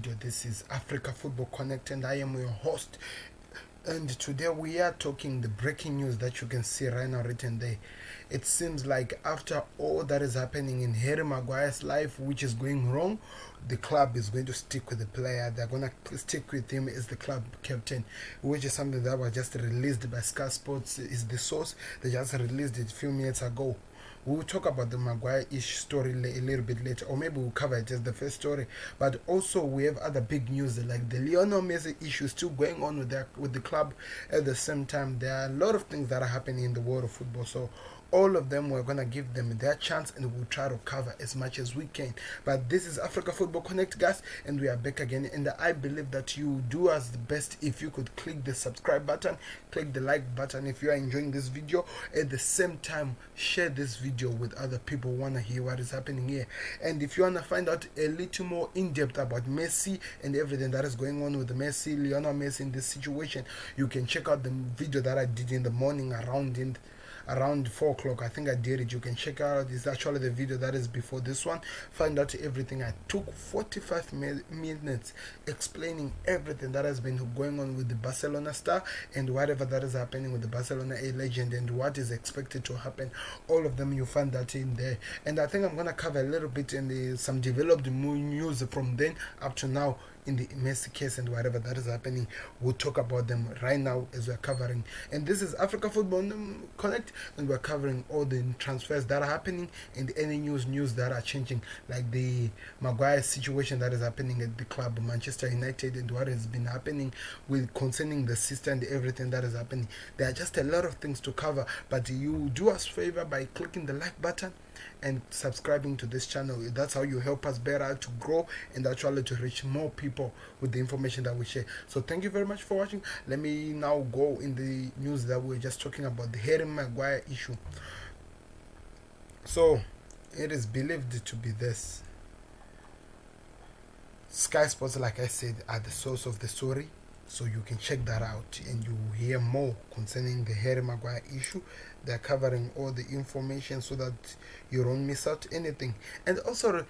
video. This is Africa Football Connect and I am your host. And today we are talking the breaking news that you can see right now written there. It seems like after all that is happening in Harry Maguire's life, which is going wrong, the club is going to stick with the player. They're going to stick with him as the club captain, which is something that was just released by Sky Sports. Is the source. They just released it a few minutes ago. We'll talk about the Maguire-ish story a little bit later, or maybe we'll cover it as the first story. But also we have other big news like the Lionel Messi issue still going on with the club. At the same time, there are a lot of things that are happening in the world of football. So all of them, we're going to give them their chance and we'll try to cover as much as we can. But this is Africa Football Connect, guys, and we are back again. And I believe that you do us the best if you could click the subscribe button, click the like button if you are enjoying this video. At the same time, share this video with other people who want to hear what is happening here. And if you want to find out a little more in-depth about Messi and everything that is going on with Messi, Lionel Messi in this situation, you can check out the video that I did in the morning around 4 o'clock. I think I did it. You can check out. It's actually the video that is before this one. Find out everything. I took 45 minutes explaining everything that has been going on with the Barcelona star and whatever that is happening with the Barcelona A legend and what is expected to happen. All of them, you find that in there. And I think I'm going to cover a little bit in some developed news from then up to now in the Messi case and whatever that is happening. We'll talk about them right now as we're covering. And this is Africa Football Connect, and we're covering all the transfers that are happening and any news that are changing, like the Maguire situation that is happening at the club Manchester United and what has been happening with concerning the sister and everything that is happening. There are just a lot of things to cover, but you do us favor by clicking the like button and subscribing to this channel. That's how you help us better to grow and actually to reach more people with the information that we share. So thank you very much for watching. Let me now go in the news that we were just talking about, the Harry Maguire issue. So it is believed to be this. Sky Sports, like I said, are the source of the story. So you can check that out and you will hear more concerning the Harry Maguire issue. They're covering all the information so that you don't miss out anything. And also,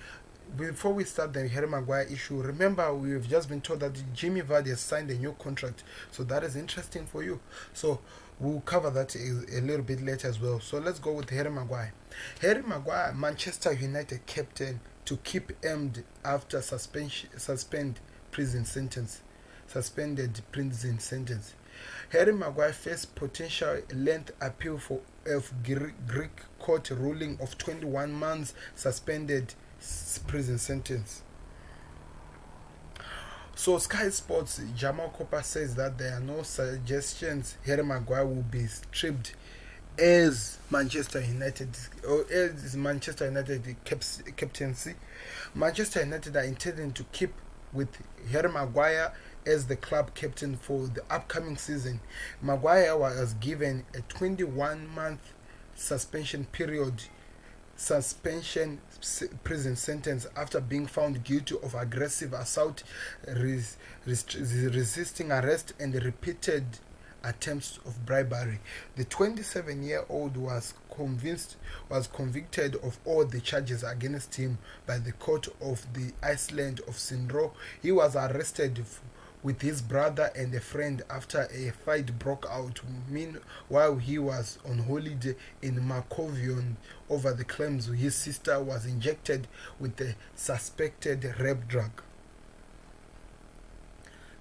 before we start the Harry Maguire issue, remember we've just been told that Jimmy Vardy has signed a new contract. So that is interesting for you. So we'll cover that a little bit later as well. So let's go with Harry Maguire. Harry Maguire, Manchester United captain, to keep aimed after suspended prison sentence. Harry Maguire faced potential length appeal for Greek court ruling of 21 months suspended prison sentence. So Sky Sports, Jamal Cooper says that there are no suggestions Harry Maguire will be stripped as Manchester United captaincy. Manchester United are intending to keep with Harry Maguire as the club captain for the upcoming season. Maguire was given a 21-month suspension prison sentence after being found guilty of aggressive assault, resisting arrest and repeated attempts of bribery. The 27-year-old was convicted of all the charges against him by the court of the Island of Syros. He was arrested with his brother and a friend after a fight broke out while he was on holiday in Mykonos over the claims his sister was injected with the suspected rape drug.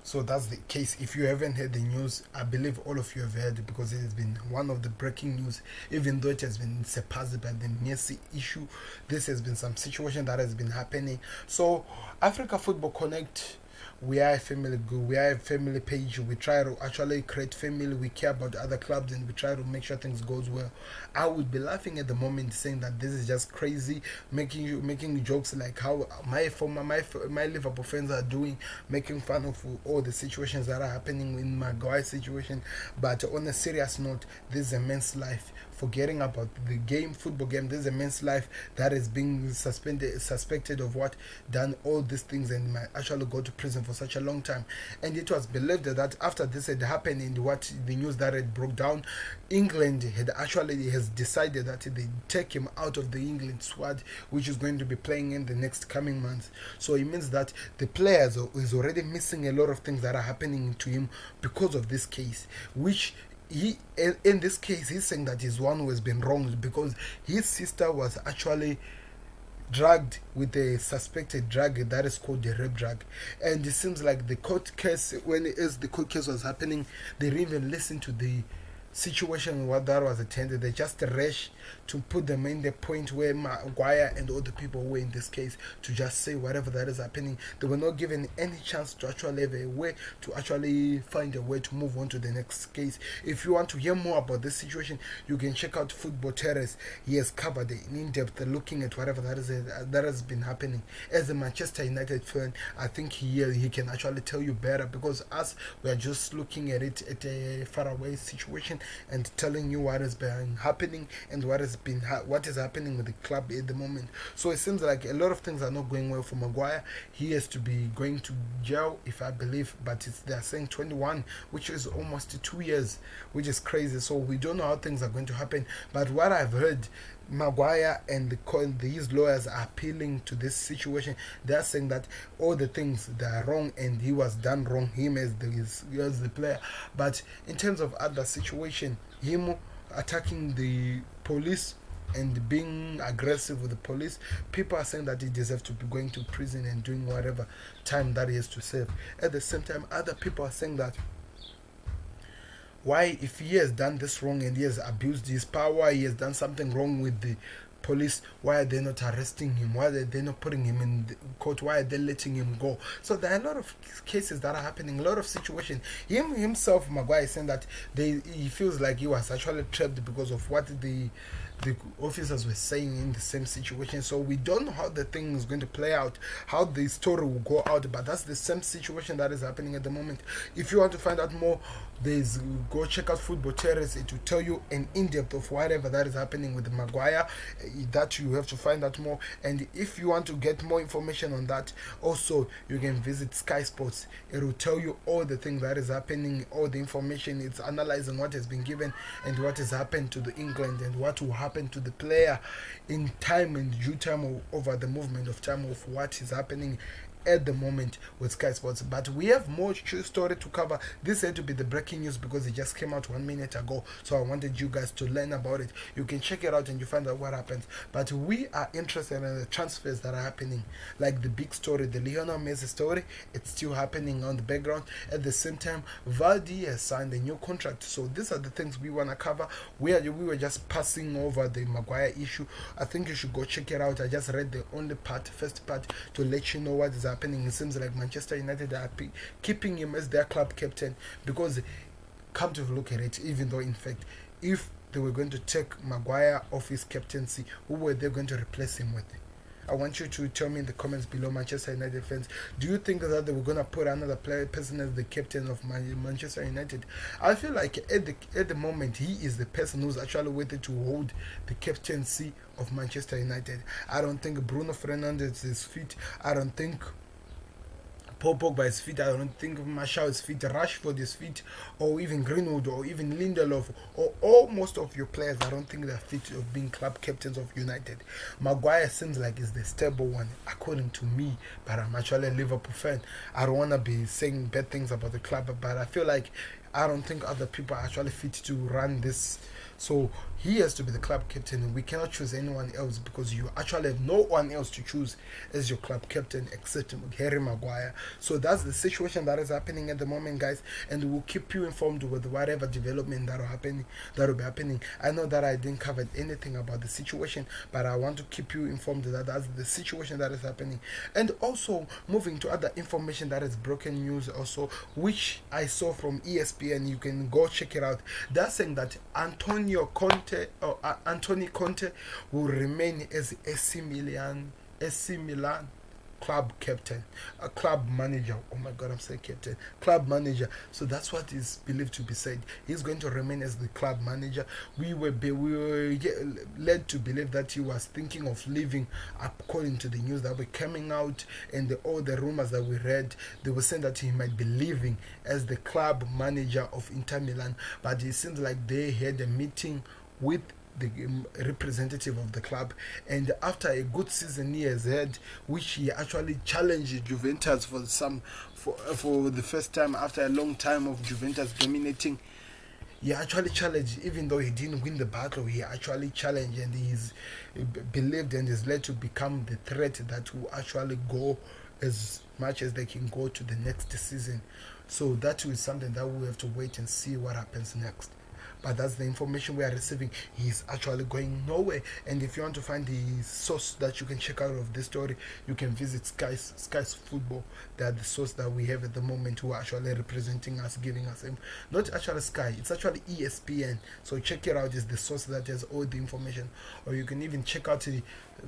So that's the case. If you haven't heard the news, I believe all of you have heard it because it has been one of the breaking news, even though it has been surpassed by the Messi issue. This has been some situation that has been happening. So Africa Football Connect, we are a family group, we are a family page. We try to actually create family. We care about other clubs and we try to make sure things goes well. I would be laughing at the moment saying that this is just crazy, making jokes like how my Liverpool fans are doing, making fun of all the situations that are happening in Maguire situation. But on a serious note, this is a man's life. forgetting about the game, football game. There's a man's life that is being suspected of what done all these things and might actually go to prison for such a long time. And it was believed that after this had happened, and what the news that had broke down, England has decided that they take him out of the England squad, which is going to be playing in the next coming months. So it means that the players is already missing a lot of things that are happening to him because of this case, which he, in this case, he's saying that he's one who has been wronged because his sister was actually drugged with a suspected drug that is called the rape drug. And it seems like the court case, the court case was happening, they didn't even listen to the situation what that was attended. They just rush to put them in the point where Maguire and all the people were in this case to just say whatever that is happening. They were not given any chance to actually have a way to actually find a way to move on to the next case. If you want to hear more about this situation, you can check out Football Terrace. He has covered it in depth, looking at whatever that has been happening. As a Manchester United fan, I think he can actually tell you better, because us, we are just looking at it at a faraway situation and telling you what has been happening and what is happening with the club at the moment. So it seems like a lot of things are not going well for Maguire. He has to be going to jail, if I believe, but they are saying 21, which is almost 2 years, which is crazy. So we don't know how things are going to happen. But what I've heard, Maguire and his lawyers are appealing to this situation. They are saying that all the things that are wrong and he was done wrong, him as the player. But in terms of other situation, him attacking the police and being aggressive with the police, people are saying that he deserves to be going to prison and doing whatever time that he has to serve. At the same time, other people are saying that why, if he has done this wrong and he has abused his power, he has done something wrong with the police, why are they not arresting him? Why are they not putting him in the court? Why are they letting him go? So there are a lot of cases that are happening, a lot of situations. Himself, Maguire, is saying that he feels like he was actually trapped because of what the officers were saying in the same situation. So we don't know how the thing is going to play out, how the story will go out, but that's the same situation that is happening at the moment. If you want to find out more, go check out Football Terrace. It will tell you an in-depth of whatever that is happening with Maguire, that you have to find out more. And if you want to get more information on that, also you can visit Sky Sports. It will tell you all the things that is happening, all the information. It's analyzing what has been given and what has happened to the England and what will happen to the player in time and due time, over the movement of time of what is happening at the moment with Sky Sports. But we have more story to cover. This had to be the breaking news because it just came out 1 minute ago, so I wanted you guys to learn about it. You can check it out and you find out what happens. But we are interested in the transfers that are happening, like the big story, the Lionel Messi story. It's still happening on the background. At the same time, Vardy has signed a new contract. So these are the things we want to cover. We were just passing over the Maguire issue. I think you should go check it out. I just read the first part to let you know what is happening. It seems like Manchester United are keeping him as their club captain, because come to look at it, even though in fact if they were going to take Maguire off his captaincy, who were they going to replace him with? I want you to tell me in the comments below, Manchester United fans. Do you think that they were going to put another person as the captain of Manchester United? I feel like at the moment he is the person who's actually waiting to hold the captaincy of Manchester United. I don't think Bruno Fernandes is fit. I don't think Paul Pogba is fit. I don't think Martial is fit. Rashford is fit, or even Greenwood, or even Lindelof, or most of your players. I don't think they're fit of being club captains of United. Maguire seems like is the stable one, according to me. But I'm actually a Liverpool fan. I don't want to be saying bad things about the club, but I feel like I don't think other people are actually fit to run this. So he has to be the club captain, and we cannot choose anyone else, because you actually have no one else to choose as your club captain except Harry Maguire. So that's the situation that is happening at the moment, guys, and we'll keep you informed with whatever development that will be happening. I know that I didn't cover anything about the situation, but I want to keep you informed that that's the situation that is happening. And also moving to other information that is broken news also, which I saw from ESPN. You can go check it out. They're saying that Anthony Conte will remain as AC Milan club captain, a club manager. Oh my God, I'm saying captain, club manager. So that's what is believed to be said. He's going to remain as the club manager. We were led to believe that he was thinking of leaving, according to the news that were coming out and all the rumors that we read. They were saying that he might be leaving as the club manager of Inter Milan, but it seems like they had a meeting with the representative of the club, and after a good season he has had, which he actually challenged Juventus for the first time after a long time of Juventus dominating. He actually challenged, even though he didn't win the battle. He actually challenged, and he's believed and is led to become the threat that will actually go as much as they can go to the next season. So that is something that we have to wait and see what happens next. But that's the information we are receiving. He's actually going nowhere. And if you want to find the source that you can check out of this story, you can visit Sky's Football. They are the source that we have at the moment who are actually representing us, giving us not actually Sky, it's actually ESPN. So check it out. It's the source that has all the information. Or you can even check out the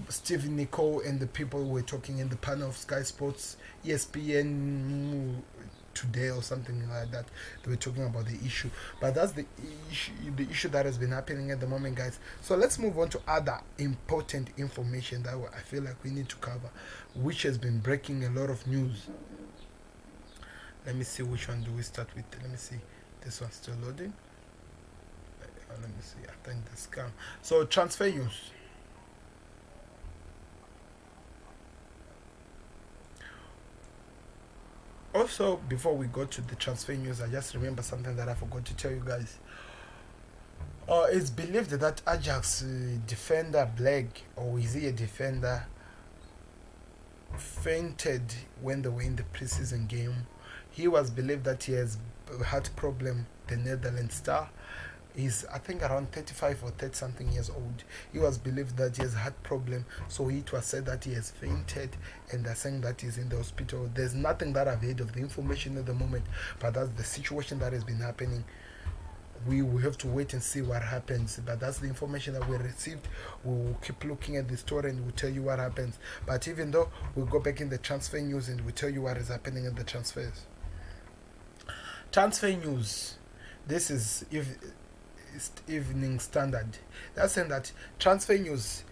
Steve Nicole and the people who were talking in the panel of Sky Sports, ESPN today or something like that. They were talking about the issue, but that's the issue that has been happening at the moment, guys. So let's move on to other important information that I feel like we need to cover, which has been breaking a lot of news. Let me see, which one do we start with? Let me see, this one's still loading. Let me see, I think the scam. So transfer news. Also, before we go to the transfer news, I just remember something that I forgot to tell you guys. It's believed that Ajax defender Black, or is he a defender, fainted when they were in the preseason game. He was believed that he has a heart problem, the Netherlands star. He's, I think, around 35 or 30 something years old. He was believed that he has a heart problem, so it was said that he has fainted, and they're saying that he's in the hospital. There's nothing that I've heard of the information at the moment, but that's the situation that has been happening. We will have to wait and see what happens, but that's the information that we received. We will keep looking at the story and we'll tell you what happens. But even though, we'll go back in the transfer news and we'll tell you what is happening in the transfers. Transfer news. This is Evening Standard. They're saying that transfer news,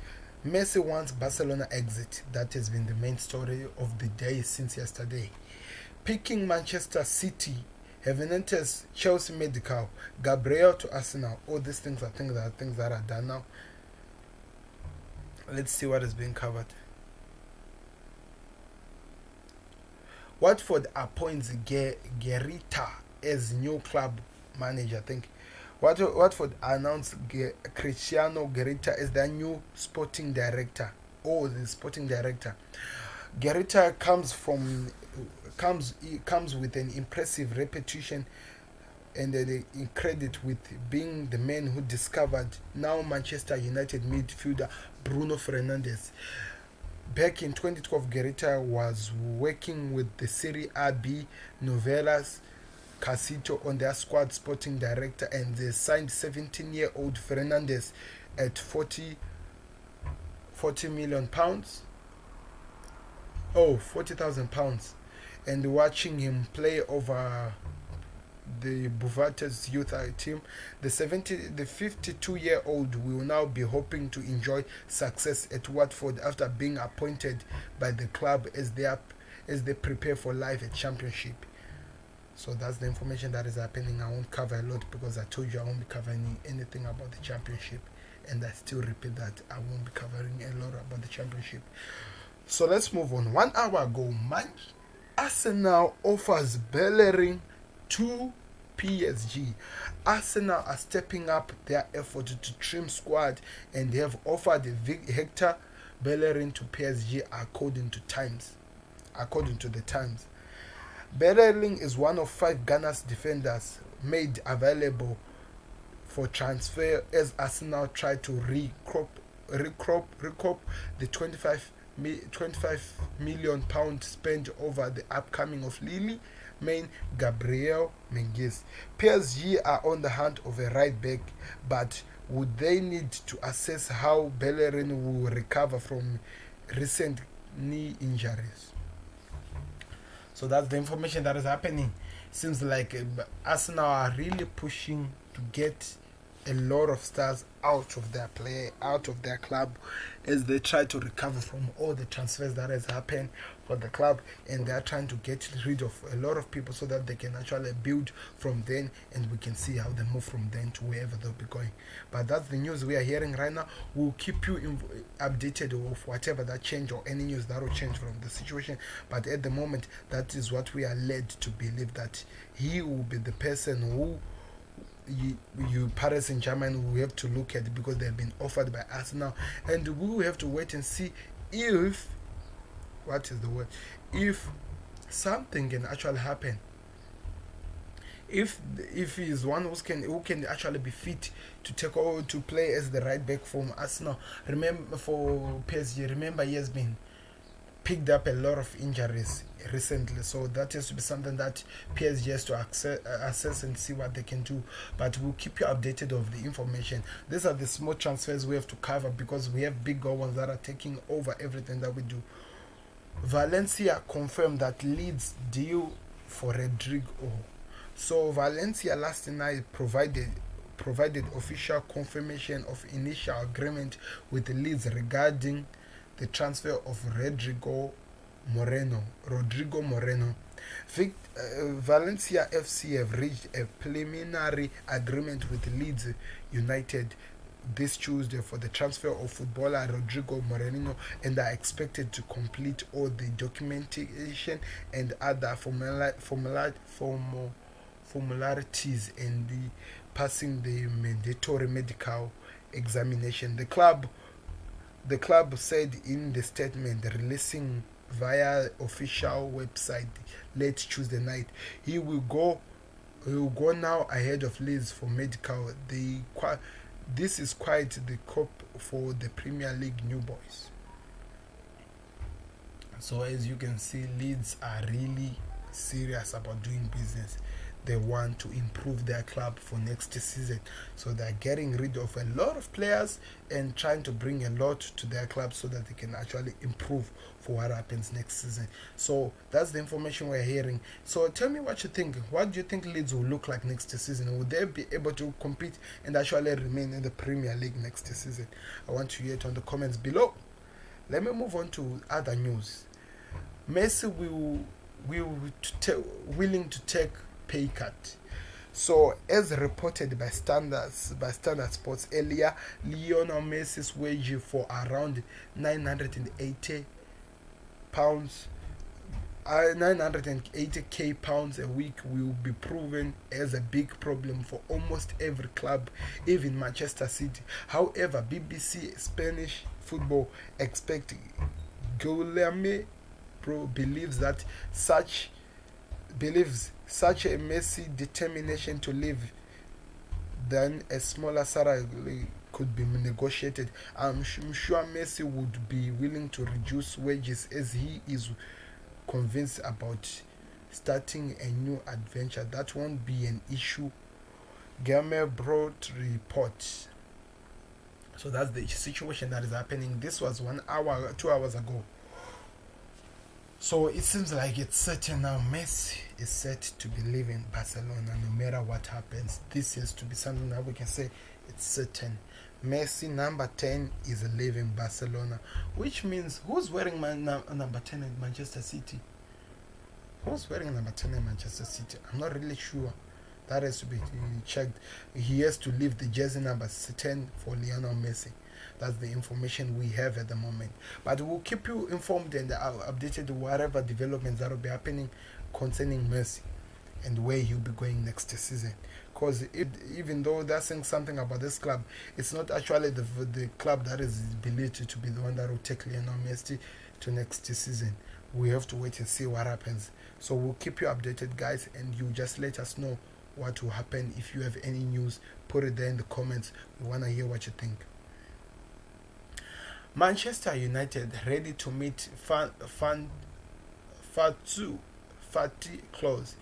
Messi wants Barcelona exit. That has been the main story of the day since yesterday. Picking Manchester City, Juventus, Chelsea medical, Gabriel to Arsenal. All these things are things that are done now. Let's see what is being covered. Watford appoints Guerrita as new club manager. I think Watford announced Cristiano Guerrita as their new sporting director. The sporting director. Guerrita comes with an impressive reputation and in credit with being the man who discovered now Manchester United midfielder Bruno Fernandes. Back in 2012, Guerrita was working with the Serie A B Novelas Casito on their squad sporting director, and they signed 17-year-old Fernandes at 40 million pounds. 40,000 pounds. And watching him play over the Buvates youth team, the 52-year-old will now be hoping to enjoy success at Watford after being appointed by the club as they prepare for life at Championship. So that's the information that is happening. I won't cover a lot because I told you I won't be covering anything about the Championship, and I still repeat that I won't be covering a lot about the Championship. So let's move on. 1 hour ago, Arsenal offers Bellerin to PSG. Arsenal are stepping up their effort to trim squad, and they have offered Hector Bellerin to PSG according to the Times. Bellerin is one of 5 Ghana's defenders made available for transfer as Arsenal try to recoup the 25 million pounds spent over the upcoming of Lille main Gabriel Menges. PSG are on the hunt of a right back, but would they need to assess how Bellerin will recover from recent knee injuries. So that's the information that is happening. Seems like Arsenal are really pushing to get a lot of stars out of their club, as they try to recover from all the transfers that has happened for the club, and they are trying to get rid of a lot of people so that they can actually build from then, and we can see how they move from then to wherever they'll be going. But that's the news we are hearing right now. We'll keep you updated of whatever that change or any news that will change from the situation. But at the moment, that is what we are led to believe, that he will be the person who you Paris Saint-Germain will have to look at, because they have been offered by Arsenal, and we will have to wait and see if if something can actually happen, if he is one who can actually be fit to take over to play as the right back from Arsenal. Remember, for PSG, remember he has been picked up a lot of injuries recently, so that has to be something that PSG has to assess and see what they can do. But we'll keep you updated of the information. These are the small transfers we have to cover, because we have bigger ones that are taking over everything that we do. Valencia confirmed that Leeds deal for Rodrigo. So Valencia last night provided official confirmation of initial agreement with Leeds regarding the transfer of Rodrigo Moreno. Valencia FC have reached a preliminary agreement with Leeds United this Tuesday for the transfer of footballer Rodrigo Moreno, and are expected to complete all the documentation and other formalities and the passing the mandatory medical examination. The club said in the statement releasing via official website late Tuesday night, he will go now ahead of Leeds for medical. This is quite the cop for the Premier League new boys. So as you can see, Leeds are really serious about doing business. They want to improve their club for next season, so they're getting rid of a lot of players and trying to bring a lot to their club so that they can actually improve for what happens next season. So that's the information we're hearing. So tell me what you think. What do you think Leeds will look like next season? Will they be able to compete and actually remain in the Premier League next season? I want to hear it on the comments below. Let me move on to other news. Messi willing to take pay cut. So as reported by Standard Sports earlier, Lionel Messi's wage for around £980 a week will be proven as a big problem for almost every club, even Manchester City. However, BBC Spanish football expert Guilherme Pro believes such a Messi determination to leave, then a smaller salary could be negotiated. I'm sure Messi would be willing to reduce wages, as he is convinced about starting a new adventure. That won't be an issue, Gamer brought report. So that's the situation that is happening. This was 2 hours ago. So it seems like it's certain now. Messi is set to be leaving Barcelona no matter what happens. This has to be something that we can say it's certain. Messi, number 10, is leaving Barcelona, which means who's wearing number 10 at Manchester City? Who's wearing number 10 at Manchester City? I'm not really sure. That has to be checked. He has to leave the jersey number 10 for Lionel Messi. That's the information we have at the moment. But we'll keep you informed and updated whatever developments that will be happening concerning Messi and where he'll be going next season. Because even though they're saying something about this club, it's not actually the club that is believed to be the one that will take Lionel Messi to next season. We have to wait and see what happens. So we'll keep you updated, guys, and you just let us know what will happen. If you have any news, put it there in the comments. We want to hear what you think. Manchester United ready to meet Fatih clause.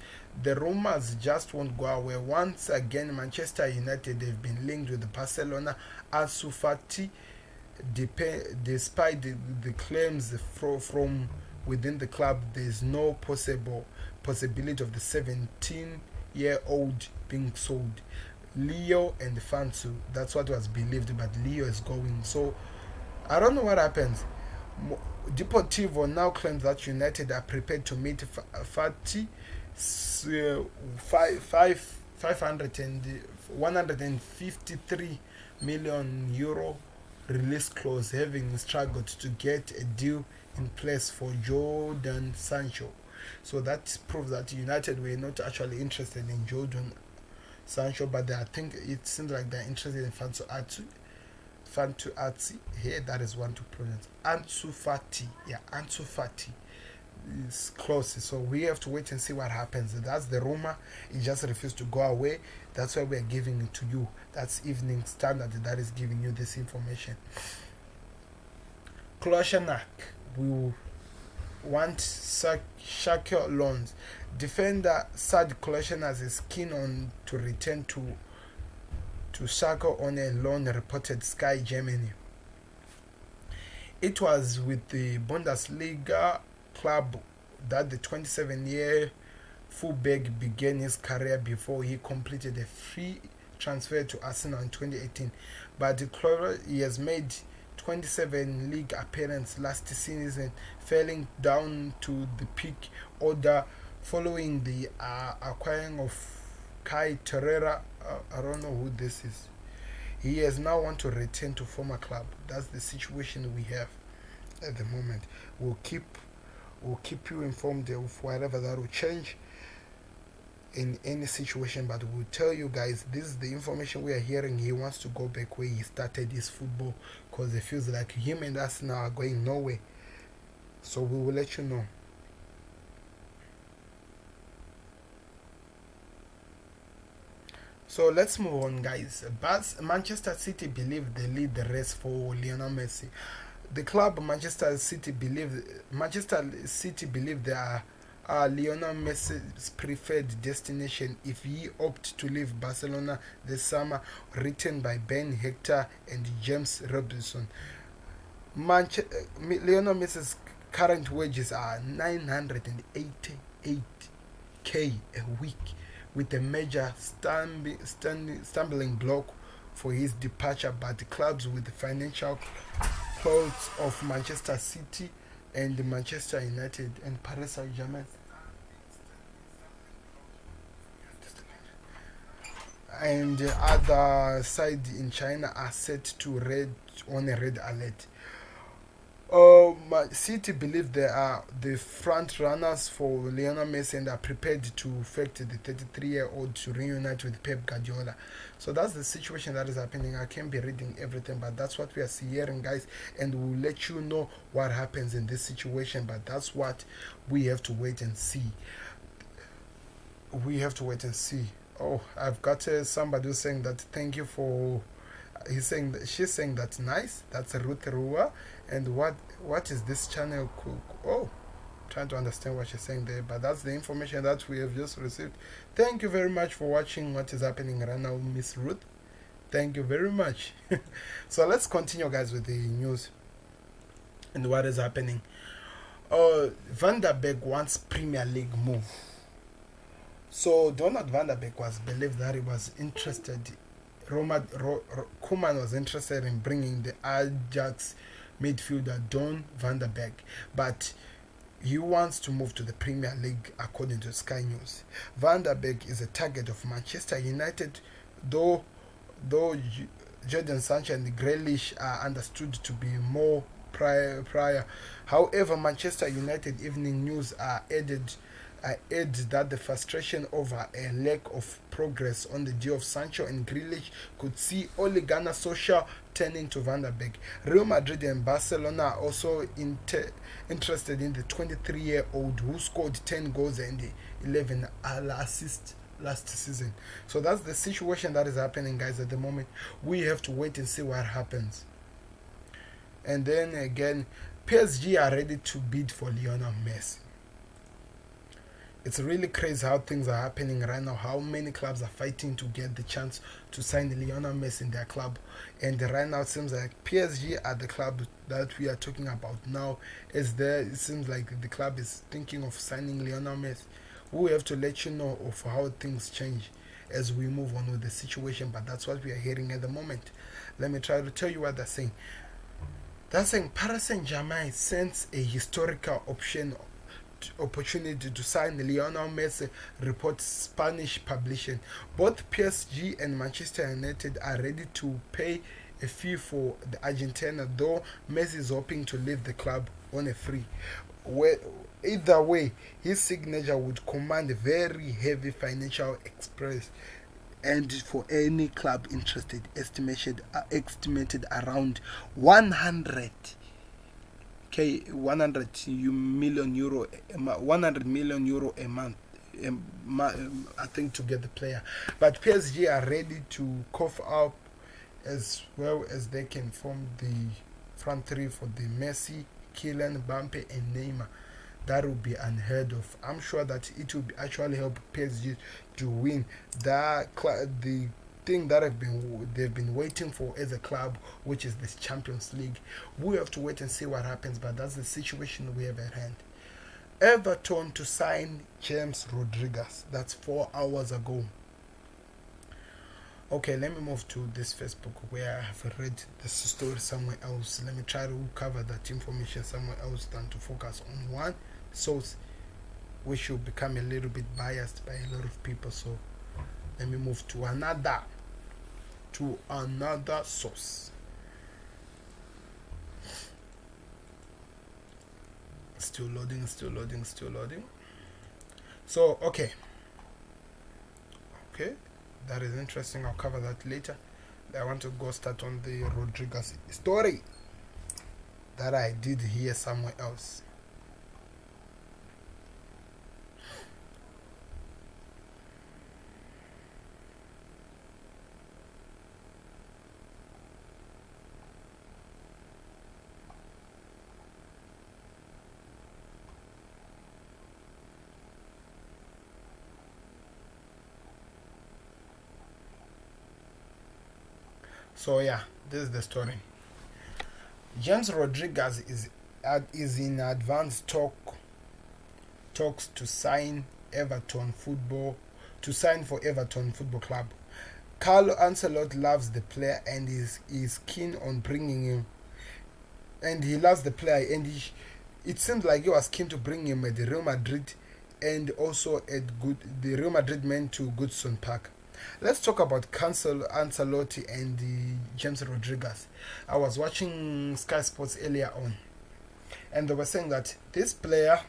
The rumors just won't go away. Once again, Manchester United have been linked with Barcelona. Ansu Fati Despite the claims from within the club, there is no possibility of the 17-year-old being sold. Leo and Fansu, that's what was believed, but Leo is going. So I don't know what happens. Deportivo now claims that United are prepared to meet Fati 500 and 153 million euro release clause, having struggled to get a deal in place for Jordan Sancho. So that proves that United were not actually interested in Jordan Sancho, but I think it seems like they're interested in Fantu Atsi. Here, that is one to pronounce. Ansu Fati. Yeah, Ansu Fati is close. So we have to wait and see what happens. That's the rumor. It just refused to go away. That's why we are giving it to you. That's Evening Standard that is giving you this information. Klosenak will want Shakhtar loans. Defender Sad Klosenak is keen on to return to Shakhtar on a loan, reported Sky Germany. It was with the Bundesliga club that the 27-year fullback began his career before he completed a free transfer to Arsenal in 2018. But the club, he has made 27 league appearances last season, falling down to the peak order following the acquiring of Kai Torreira. I don't know who this is. He has now want to return to former club. That's the situation we have at the moment. We'll keep you informed of whatever that will change in any situation, but we'll tell you guys, this is the information we are hearing. He wants to go back where he started his football, because it feels like him and us now are going nowhere. So we will let you know. So let's move on, guys. But Manchester City believe they lead the race for Lionel Messi. The club Manchester City believe they are Lionel Messi's preferred destination if he opts to leave Barcelona this summer, written by Ben Hector and James Robinson. Lionel Messi's current wages are 988k a week, with a major stumbling block for his departure, but the clubs with the financial clothes of Manchester City and Manchester United and Paris Saint-Germain and the other side in China are set to on a red alert. City believe they are the front runners for Lionel Messi and are prepared to effect the 33-year-old to reunite with Pep Guardiola. So that's the situation that is happening. I can't be reading everything, but that's what we are hearing, guys, and we'll let you know what happens in this situation. But that's what we have to wait and see. Oh, I've got somebody who's saying that thank you for. She's saying that's nice. That's Ruth Rua. And what is this channel? Oh, trying to understand what she's saying there. But that's the information that we have just received. Thank you very much for watching what is happening right now, Miss Ruth. Thank you very much. So let's continue, guys, with the news and what is happening. Van der Beek wants Premier League move. So Donald van der Beek was believed that he was interested. Koeman was interested in bringing the Ajax midfielder Don van der Beek, but he wants to move to the Premier League, according to Sky News. Van der Beek is a target of Manchester United, though Jadon Sancho and Grealish are understood to be more prior. However, Manchester United Evening News added that the frustration over a lack of progress on the deal of Sancho and Grealish could see Ole Gunnar Solskjaer turning to Van der Beek. Real Madrid and Barcelona are also interested in the 23-year-old who scored 10 goals and 11 assists last season. So that's the situation that is happening, guys, at the moment. We have to wait and see what happens. And then again, PSG are ready to bid for Lionel Messi. It's really crazy how things are happening right now. How many clubs are fighting to get the chance to sign Lionel Messi in their club, and right now it seems like PSG are the club that we are talking about now. It seems like the club is thinking of signing Lionel Messi. We have to let you know of how things change as we move on with the situation, but that's what we are hearing at the moment. Let me try to tell you what they're saying. They're saying Paris Saint-Germain sends a historical opportunity to sign Lionel Messi, reports Spanish publishing. Both PSG and Manchester United are ready to pay a fee for the Argentina, though Messi is hoping to leave the club on a free. Either way, his signature would command a very heavy financial express, and for any club interested, estimated around 100 million euro, 100 million euro a month. I think to get the player, but PSG are ready to cough up as well as they can form the front three for the Messi, Kylian Mbappe, and Neymar. That would be unheard of. I'm sure that it will actually help PSG to win the thing that they've been waiting for as a club, which is this Champions League. We have to wait and see what happens, but that's the situation we have at hand. Everton to sign James Rodriguez. That's 4 hours ago. Okay, let me move to this Facebook where I have read this story somewhere else. Let me try to cover that information somewhere else than to focus on one source, which will become a little bit biased by a lot of people. So let me move to another source. Still loading. So okay, that is interesting. I'll cover that later. I want to go start on the Rodriguez story that I did hear somewhere else. So yeah, this is the story. James Rodriguez is in advanced talks to sign for Everton Football Club. Carlo Ancelotti loves the player and is keen on bringing him. And he loves the player, and it seems like he was keen to bring him at the Real Madrid, and also the Real Madrid men to Goodson Park. Let's talk about Ancelotti and James Rodriguez. I was watching Sky Sports earlier on, and they were saying that this player,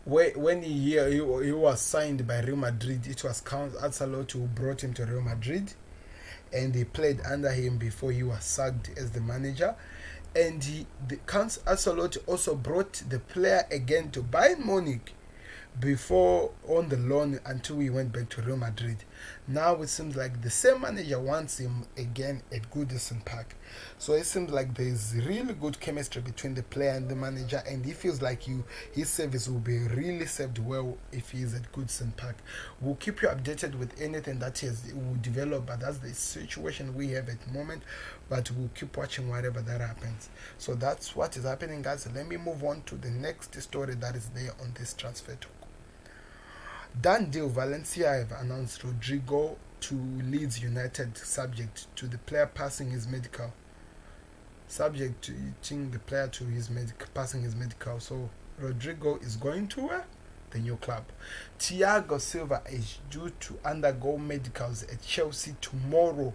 when he was signed by Real Madrid, it was Ancelotti who brought him to Real Madrid, and he played under him before he was sacked as the manager. And Ancelotti also brought the player again to Bayern Munich before on the loan until he went back to Real Madrid. Now it seems like the same manager wants him again at Goodison Park. So it seems like there's really good chemistry between the player and the manager, and he feels like his service will be really served well if he is at Goodison Park. We'll keep you updated with anything that will develop, but that's the situation we have at the moment. But we'll keep watching whatever that happens. So that's what is happening, guys. Let me move on to the next story that is there on this transfer talk. Done deal. Valencia have announced Rodrigo to Leeds United, subject to the player passing his medical. Passing his medical. So Rodrigo is going to the new club. Thiago Silva is due to undergo medicals at Chelsea tomorrow,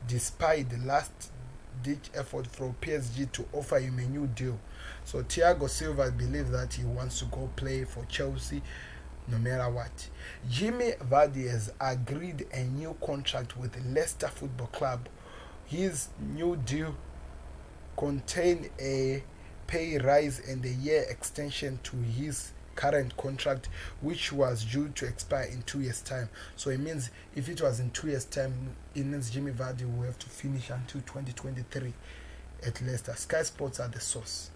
despite the last-ditch effort from PSG to offer him a new deal. So Thiago Silva believes that he wants to go play for Chelsea no matter what. Jimmy Vardy has agreed a new contract with Leicester Football Club. His new deal contains a pay rise and a year extension to his current contract, which was due to expire in 2 years' time. So it means if it was in 2 years' time, it means Jimmy Vardy will have to finish until 2023 at Leicester. Sky Sports are the source.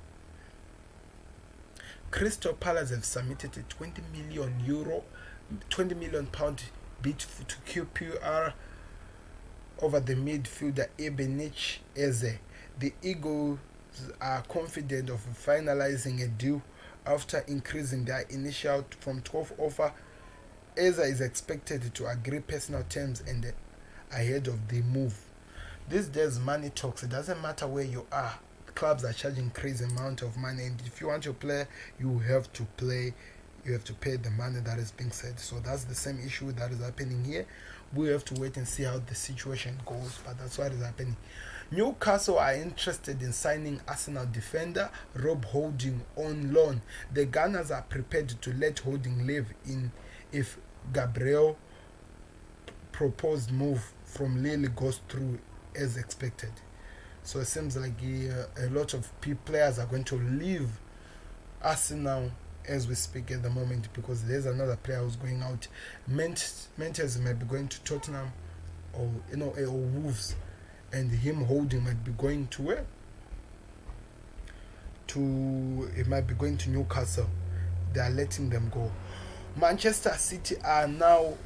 Crystal Palace have submitted a £20 million bid to QPR over the midfielder Ebenezer Eze. The Eagles are confident of finalizing a deal after increasing their initial from 12 offer. Eze is expected to agree personal terms and ahead of the move. These days money talks. It doesn't matter where you are. Clubs are charging crazy amount of money, and if you want to play, you have to play. You have to pay the money that is being said. So that's the same issue that is happening here. We have to wait and see how the situation goes, but that's what is happening. Newcastle are interested in signing Arsenal defender Rob Holding on loan. The Gunners are prepared to let Holding leave in if Gabriel proposed move from Lille goes through as expected. So it seems like a lot of players are going to leave Arsenal as we speak at the moment, because there's another player who's going out. Mentes might be going to Tottenham or or Wolves, and him Holding might be going to where? It might be going to Newcastle. They are letting them go. Manchester City are now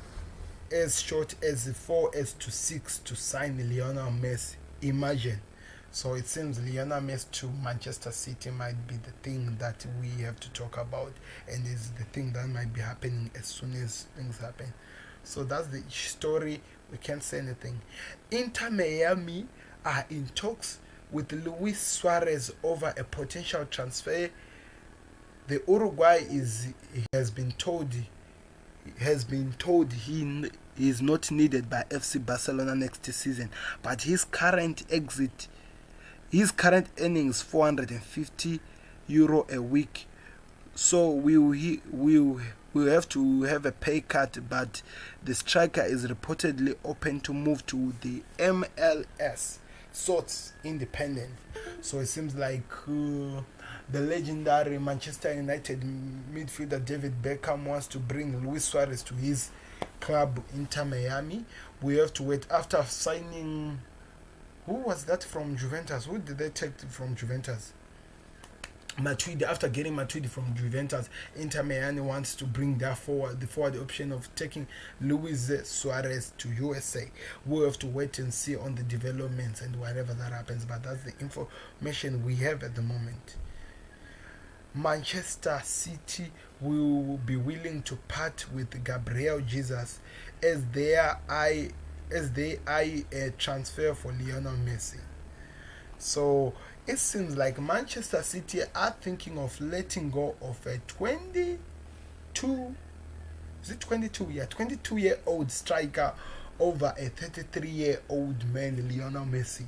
as short as 4 as to 6 to sign Lionel Messi. Imagine. So it seems Lionel Messi to Manchester City might be the thing that we have to talk about, and is the thing that might be happening as soon as things happen. So that's the story. We can't say anything. Inter Miami are in talks with Luis Suarez over a potential transfer. The Uruguay has been told he is not needed by FC Barcelona next season, but his current earnings €450 a week, so we'll have to have a pay cut, but the striker is reportedly open to move to the MLS, sorts independent. So it seems like the legendary Manchester United midfielder David Beckham wants to bring Luis Suarez to his club Inter Miami. We have to wait after signing. Who was that from Juventus? Who did they take from Juventus? Matuidi. After getting Matuidi from Juventus, Inter Miami wants to bring the forward option of taking Luis Suarez to USA. We'll have to wait and see on the developments and whatever that happens, but that's the information we have at the moment. Manchester City will be willing to part with Gabriel Jesus as they eye a transfer for Lionel Messi. So it seems like Manchester City are thinking of letting go of a 22-year-old striker over a 33-year-old man, Lionel Messi.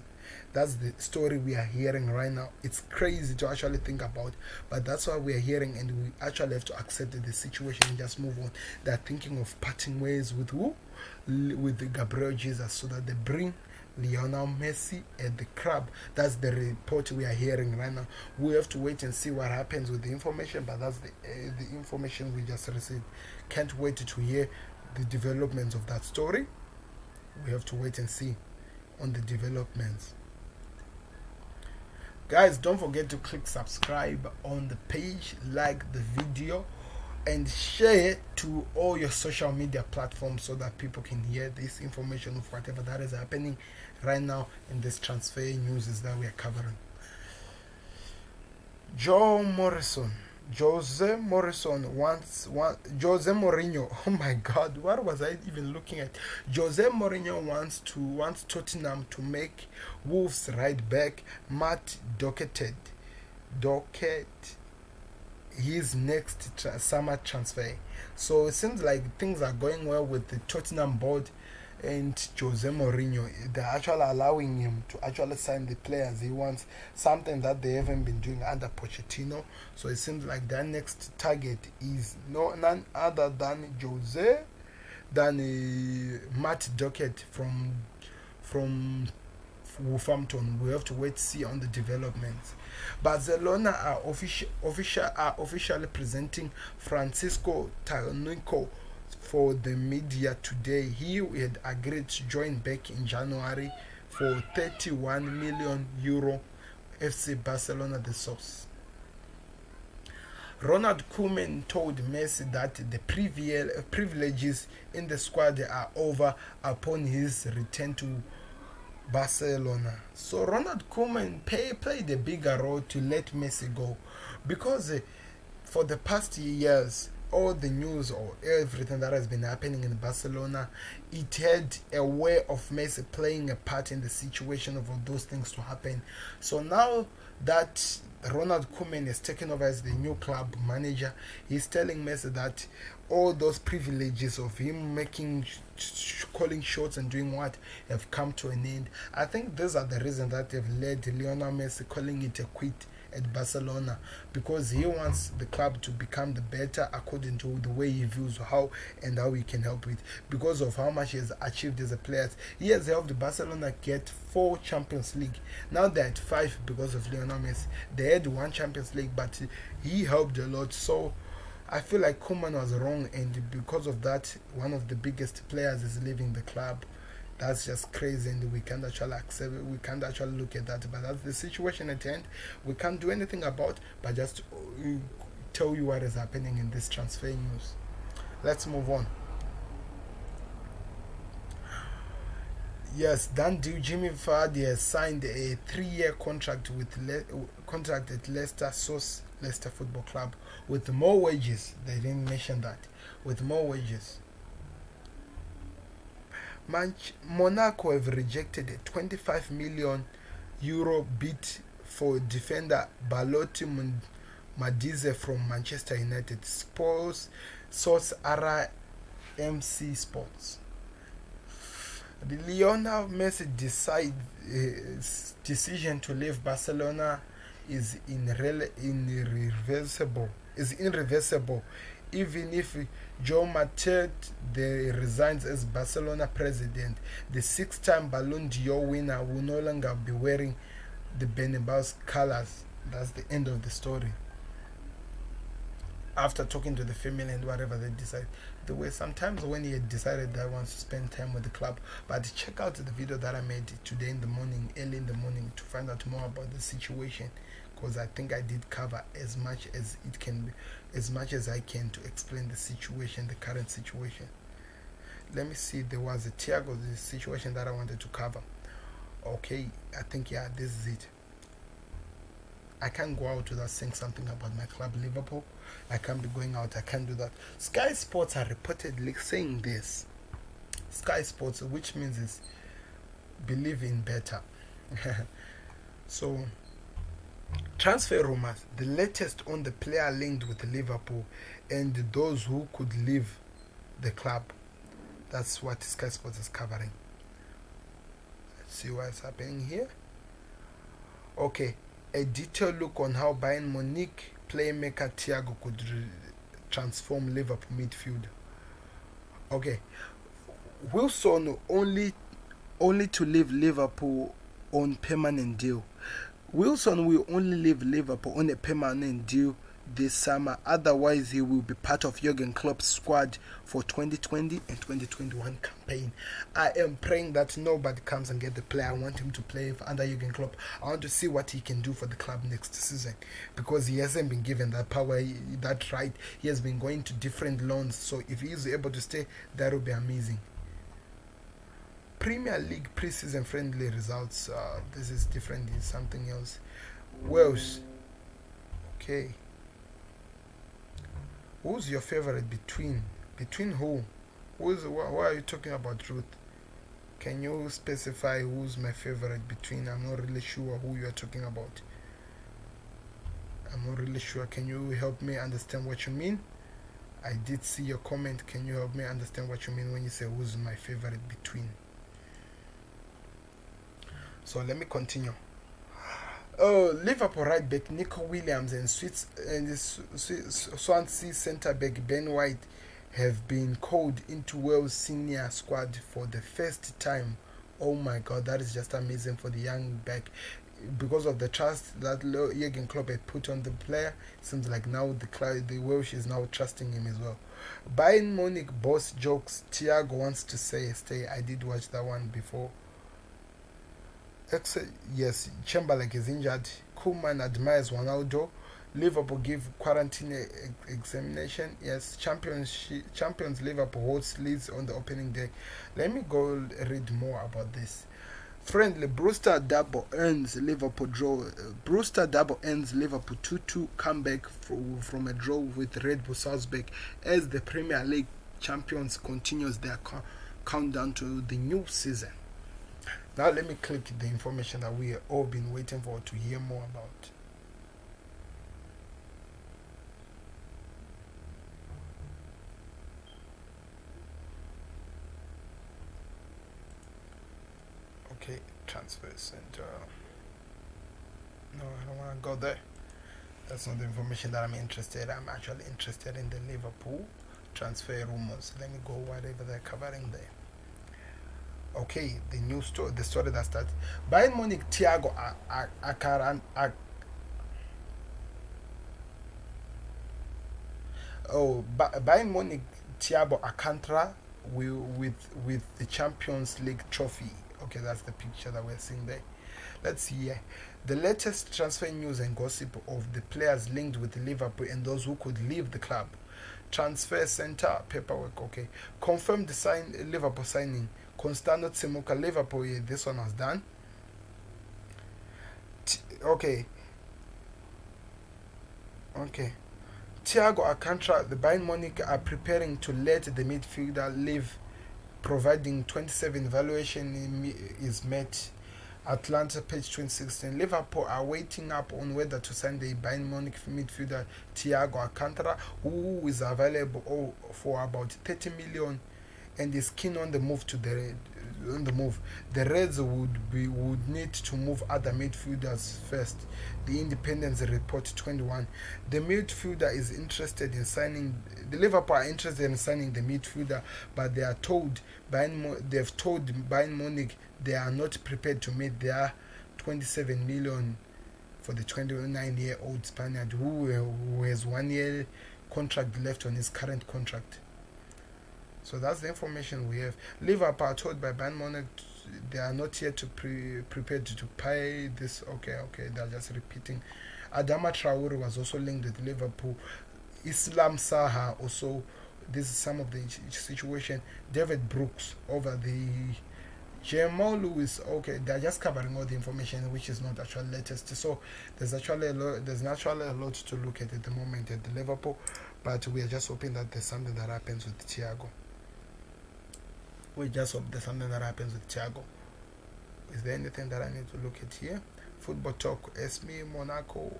That's the story we are hearing right now. It's crazy to actually think about, but that's what we are hearing, and we actually have to accept the situation and just move on. They're thinking of parting ways with who? With Gabriel Jesus, so that they bring Lionel Messi at the club. That's the report we are hearing right now. We have to wait and see what happens with the information, but that's the information we just received. Can't wait to hear the developments of that story. We have to wait and see on the developments. Guys, don't forget to click subscribe on the page, like the video, and share to all your social media platforms so that people can hear this information of whatever that is happening right now in this transfer news that we are covering. Jose Mourinho. Oh my God, what was I even looking at? Jose Mourinho wants Tottenham to make Wolves right back Matt Doherty his next summer transfer. So it seems like things are going well with the Tottenham board and Jose Mourinho. They're actually allowing him to actually sign the players he wants, something that they haven't been doing under Pochettino. So it seems like their next target is none other than Matt Doherty from Wolverhampton. We have to wait to see on the developments. Barcelona are officially presenting Francisco Tarnico for the media today. He had agreed to join back in January for €31 million. FC Barcelona, the source. Ronald Koeman told Messi that the privileges in the squad are over upon his return to Barcelona. So Ronald Koeman played a bigger role to let Messi go, because for the past years, all the news or everything that has been happening in Barcelona, it had a way of Messi playing a part in the situation of all those things to happen. So now that Ronald Koeman is taken over as the new club manager, he's telling Messi that all those privileges of him making, calling shots and doing what, have come to an end. I think these are the reasons that have led Lionel Messi calling it a quit at Barcelona, because he wants the club to become the better according to the way he views how he can help it, because of how much he has achieved as a player. He has helped Barcelona get 4 Champions League. Now they're at 5 because of Lionel Messi. They had 1 Champions League, but he helped a lot. So I feel like Koeman was wrong, and because of that, one of the biggest players is leaving the club. That's just crazy, and we can't actually accept it. We can't actually look at that. But that's the situation at hand. We can't do anything about, but just tell you what is happening in this transfer news. Let's move on. Yes, done deal. Jimmy Vardy has signed a 3-year contract at Leicester Football Club, with more wages. They didn't mention that. With more wages. Monaco have rejected a 25 million euro bid for defender Balotti Madize from Manchester United. Source RMC Sports. The Lionel Messi decision to leave Barcelona is irreversible. Even if Joe Matete resigns as Barcelona president, the 6-time Ballon d'Or winner will no longer be wearing the Bernabeu's colors. That's the end of the story. After talking to the family and whatever they decide, the way sometimes when he had decided that he wants to spend time with the club. But check out the video that I made today in the morning, early in the morning, to find out more about the situation, because I think I did cover as much as it can be, as much as I can, to explain the situation, the current situation. Let me see, there was a Thiago situation that I wanted to cover. Okay, I think, yeah, this is it. I can't go out without saying something about my club, Liverpool. I can't be going out, I can't do that. Sky Sports are reportedly saying this. Sky Sports, which means is believe in better. So, transfer rumors, the latest on the player linked with Liverpool and those who could leave the club. That's what Sky Sports is covering. Let's see what's happening here. Okay, a detailed look on how Bayern Munich playmaker Thiago could transform Liverpool midfield. Okay, Wilson only to leave Liverpool on permanent deal. Wilson will only leave Liverpool on a permanent deal this summer. Otherwise, he will be part of Jurgen Klopp's squad for 2020 and 2021 campaign. I am praying that nobody comes and get the player. I want him to play under Jurgen Klopp. I want to see what he can do for the club next season, because he hasn't been given that power, that right. He has been going to different loans. So if he is able to stay, that will be amazing. Premier League preseason friendly results. This is different. It's something else. Wales. Okay. Who's your favorite between who? Why are you talking about, Ruth? Can you specify who's my favorite between? I'm not really sure who you are talking about. I'm not really sure. Can you help me understand what you mean? I did see your comment. Can you help me understand what you mean when you say who's my favorite between? So let me continue. Oh, Liverpool right back Nico Williams and Swansea centre back Ben White have been called into Wales senior squad for the first time. Oh my God, that is just amazing for the young back. Because of the trust that Jurgen Klopp had put on the player, it seems like now the Welsh is now trusting him as well. Bayern Munich boss jokes, Thiago wants to stay. I did watch that one before. Yes, Chamberlain is injured. Koeman admires Ronaldo. Liverpool give quarantine examination. Yes, champions Liverpool hosts Leeds on the opening day. Let me go read more about this. Friendly Brewster double ends Liverpool draw. Brewster double ends Liverpool 2-2 comeback from a draw with Red Bull Salzburg as the Premier League champions continues their countdown to the new season. Now let me click the information that we have all been waiting for to hear more about. Okay, transfer center. No, I don't want to go there. That's not the information that I'm interested in. I'm actually interested in the Liverpool transfer rumors. Let me go whatever they're covering there. Okay, the new story, the story that starts. Bayern Munich Thiago Bayern Munich Thiago Alcantara with the Champions League trophy. Okay, that's the picture that we're seeing there. Let's see here. The latest transfer news and gossip of the players linked with Liverpool and those who could leave the club. Transfer center paperwork. Okay, confirmed the Liverpool signing. Constantino Tsimuka Liverpool. Yeah, this one was done. Okay. Okay. Thiago Alcantara, the Bayern Munich are preparing to let the midfielder leave, providing 27 valuation is met. Atlanta, page 2016. Liverpool are waiting up on whether to sign the Bayern Munich midfielder Thiago Alcantara, who is available for about 30 million and is keen on the move The Reds would need to move other midfielders first. The Independence report 21. The midfielder is interested in signing. The Liverpool are interested in signing the midfielder, but they've told Bayern Munich they are not prepared to meet their 27 million for the 29-year-old Spaniard who has 1 year contract left on his current contract. So that's the information we have. Liverpool are told by Bayern Munich they are not yet prepared to pay this. Okay, they're just repeating. Adama Traore was also linked with Liverpool. Islam Saha also. This is some of the situation. David Brooks over the Jamal Lewis. Okay, they're just covering all the information which is not actually latest. So there's naturally a lot to look at the moment at the Liverpool, but we are just hoping that there's something that happens with Thiago. We just hope there's something that happens with Thiago. Is there anything that I need to look at here? Football talk. Esme Monaco.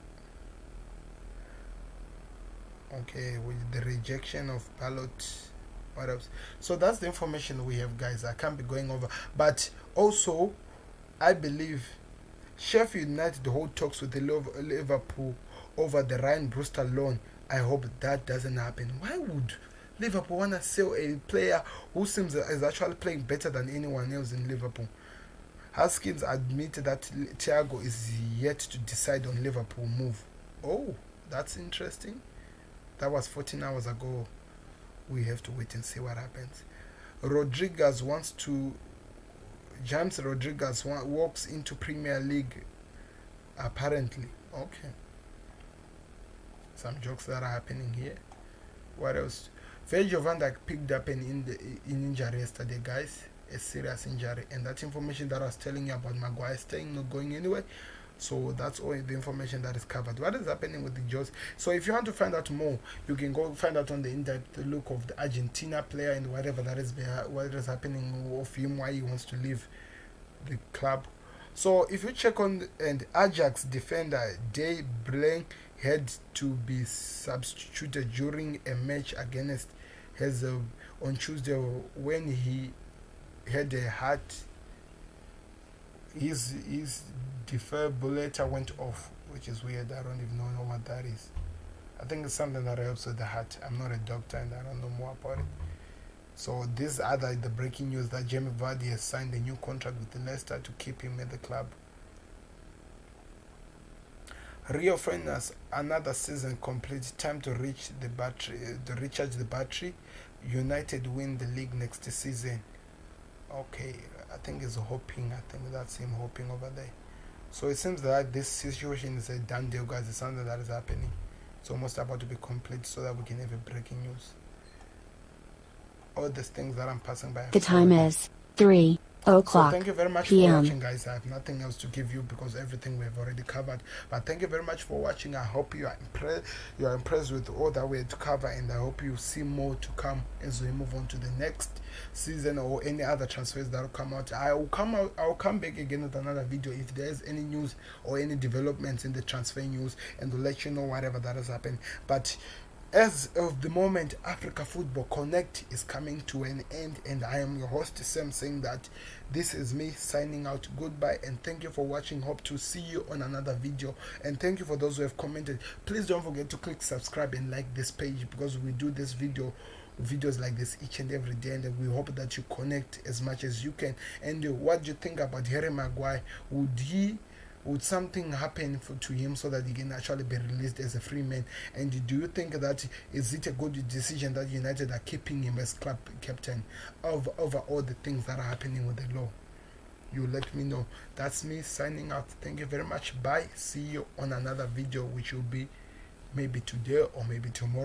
Okay, with the rejection of ballot. What else? So that's the information we have, guys. I can't be going over. But also, I believe Sheffield United hold talks with the Liverpool over the Ryan Brewster loan. I hope that doesn't happen. Why would Liverpool want to sell a player who seems is actually playing better than anyone else in Liverpool? Haskins admitted that Thiago is yet to decide on Liverpool move. Oh, that's interesting. That was 14 hours ago. We have to wait and see what happens. James Rodriguez walks into Premier League apparently. Okay. Some jokes that are happening here. What else? Virgil van Dijk picked up an injury yesterday, guys. A serious injury. And that information that I was telling you about Maguire staying, not going anywhere. So that's all the information that is covered. What is happening with the Jaws? So if you want to find out more, you can go find out on the in-depth look of the Argentina player and whatever that is there, what is happening of him, why he wants to leave the club. So if you check on and Ajax defender Day Blank had to be substituted during a match against Hazel on Tuesday when he had a heart. His defibrillator went off, which is weird. I don't even know what that is. I think it's something that helps with the heart. I'm not a doctor and I don't know more about it. So these are the breaking news that Jamie Vardy has signed a new contract with Leicester to keep him at the club. Rio Fernandez, another season complete. Time to recharge the battery. United win the league next season. Okay, I think he's hoping. I think that's him hoping over there. So it seems that this situation is a done deal, guys. It's something that is happening. It's almost about to be complete, so that we can have a breaking news. All these things that I'm passing by. The time is 3 o'clock. So thank you very much for watching, guys. I have nothing else to give you because everything we have already covered. But thank you very much for watching. I hope you are impressed with all that we had to cover, and I hope you see more to come as we move on to the next season or any other transfers that will come out. I'll come back again with another video if there is any news or any developments in the transfer news, and we'll let you know whatever that has happened. But as of the moment, Africa Football Connect is coming to an end, and I am your host Sam, saying that this is me signing out. Goodbye, and thank you for watching. Hope to see you on another video, and thank you for those who have commented. Please don't forget to click subscribe and like this page, because we do this videos like this each and every day, and we hope that you connect as much as you can. And what do you think about Harry Maguire? Would something happen to him so that he can actually be released as a free man? And do you think that is it a good decision that United are keeping him as club captain over all the things that are happening with the law? You let me know. That's me signing out. Thank you very much. Bye. See you on another video, which will be maybe today or maybe tomorrow.